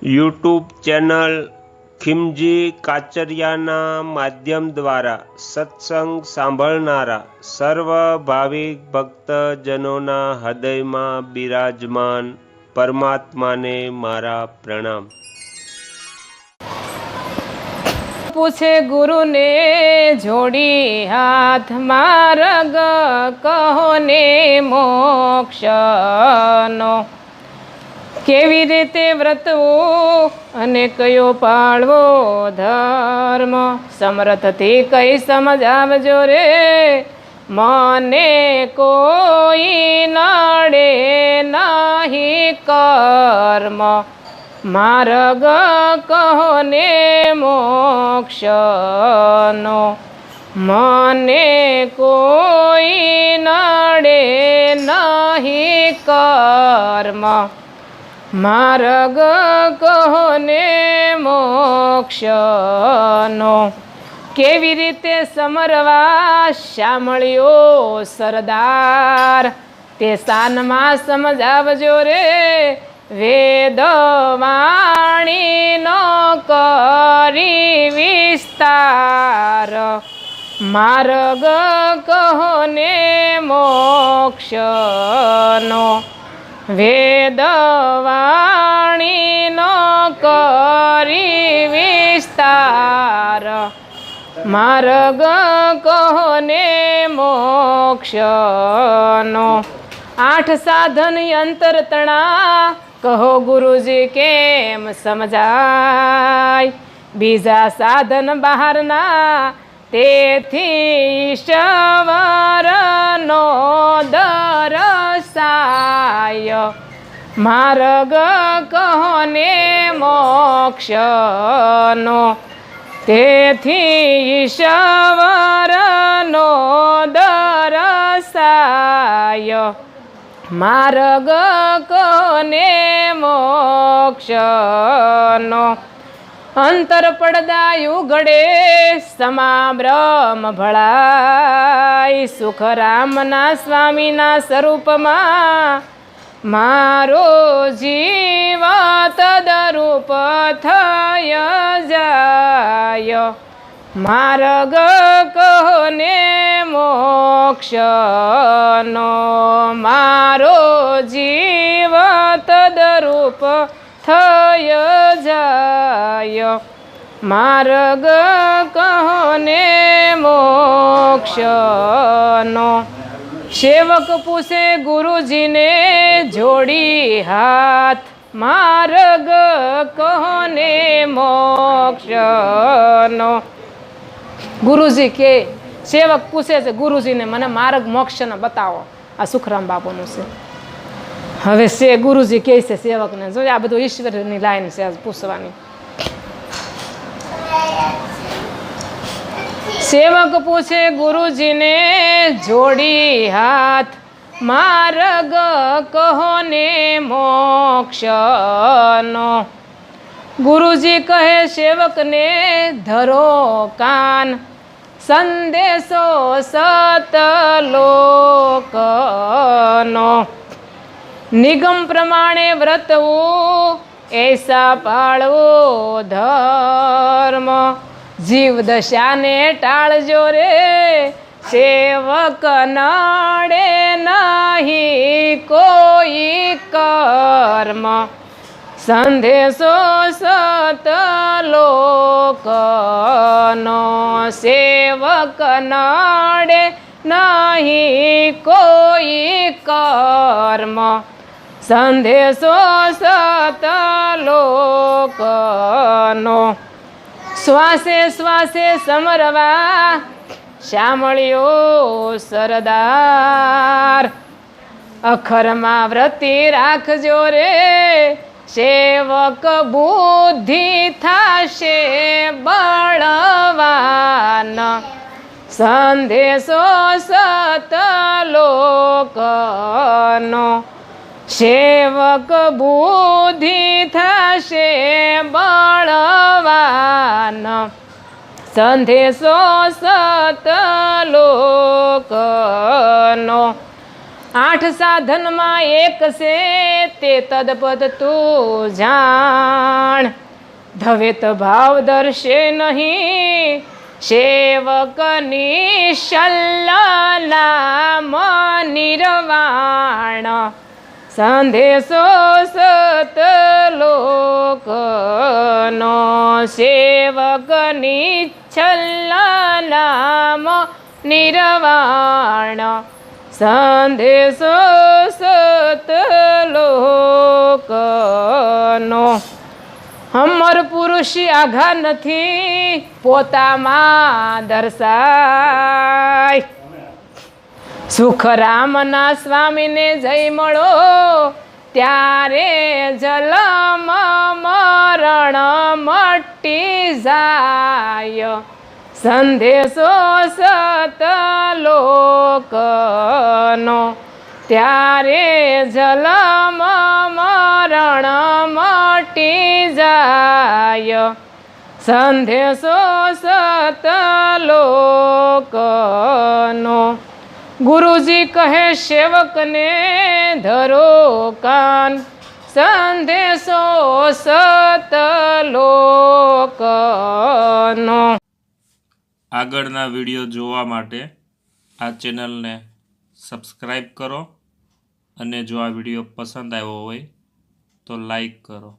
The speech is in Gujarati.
યુટ્યુબ ચેનલ ખીમજી કાચરિયાના માધ્યમ દ્વારા સત્સંગ સાંભળનારા સર્વ ભાવિક ભક્તજનોના હૃદયમાં બિરાજમાન પરમાત્માને મારા પ્રણામ। પૂછે ગુરુને જોડી હાથ માર્ગ કહો ને મોક્ષનો, કેવી રીતે વ્રતવું અને કયો પાળવો ધર્મ, સમર્થથી કઈ સમજાવજો રે મને કોઈ નડે નહીં કર્મ, માર્ગ કહો ને મોક્ષનો, મને કોઈ નડે નહીં કર્મ, માર્ગ કહો ને મોક્ષનો, કેવી રીતે સમરવા શામળિયો સરદાર તે સાનમાં સમજાવજો રે વેદવાણીનો કરી વિસ્તાર, માર્ગ કહો ને મોક્ષનો, વેદવાણીનો કરી વિસ્તાર, માર્ગ કહો ને મોક્ષનો, 8 સાધન યંત્ર તણા કહો ગુરુજી કેમ સમજાય, બીજા સાધન બહારના તેથી ઈશ્વરનો દરસાય, માર્ગ કહો ને મોક્ષનો, તેથી ઈશ્વરનો દરસાય, માર્ગ કહો ને મોક્ષનો, અંતર પડદા ઉઘડે સમા બ્રહ્મ ભળાય, સુખરામના સ્વામીના સ્વરૂપમાં મારો જીવ તદરૂપ થઈ જાય, માર્ગ કહો ને મોક્ષનો, મારો જીવ તદરૂપ થઈ જાય, માર્ગ કહો ને મોક્ષનો, સેવક પૂછે ગુરુજીને જોડી હાથ માર્ગ કહો ને મોક્ષનો, ગુરુજી કે સેવક પૂછે છે ગુરુજીને મને માર્ગ મોક્ષનો બતાવો, આ સુખરામ બાપુનું છે। હવે ગુરુજી કહે છે સેવકને, જો આ બધું ઈશ્વરની લાઈન છે પૂછવાની। સેવક પૂછે ગુરુજીને જોડી હાથ માર્ગ કહો ને મોક્ષનો, ગુરુજી કહે સેવકને ધરો કાન સંદેશો સતલોકનો, નિગમ પ્રમાણે વ્રતવું એસા પાળવો ધર્મ, જીવ દશાને ટાળજો રે સેવક નડે નહીં કોઈ કર્મ, સંદેશો સતલોકનો, સેવક નડે નહીં કોઈ કર્મ, સંદેશો સતલોકનો, શ્વાસે શ્વાસે સમરવા શામળિયો સરદાર, અખરમાં વ્રતિ રાખજો રે સેવક બુદ્ધિ થાશે બળવાન, સંદેશો સતલોકનો, સેવક બુદ્ધિ થશે બળવાન, સંદેશો સતલોકનો, આઠ સાધનમાં એક છે તે તદપદ તું જાણ ધવેત ભાવ દર્શે નહીં સેવકની શલ્લામ નિર્વાણ સંદેશો સતલોકનો સેવકની છલ્લામ નિર્વાણ સંદેશો સતલોકનો અમર પુરુષ આઘા નથી પોતામાં દર્શાય સુખરામના સ્વામીને જય મળો ત્યારે જલમ મરણ મટી જાય સંદેશો સતલોકનો ત્યારે જલમ મરણ મટી જાય સંદેશો સતલોકનો ગુરુજી કહે સેવકને ધરો કાન સંદેશો સતલોકનો આગળના વિડીયો જોવા માટે આ ચેનલને સબસ્ક્રાઈબ કરો અને જો આ વિડીયો પસંદ આવ્યો હોય તો લાઈક કરો.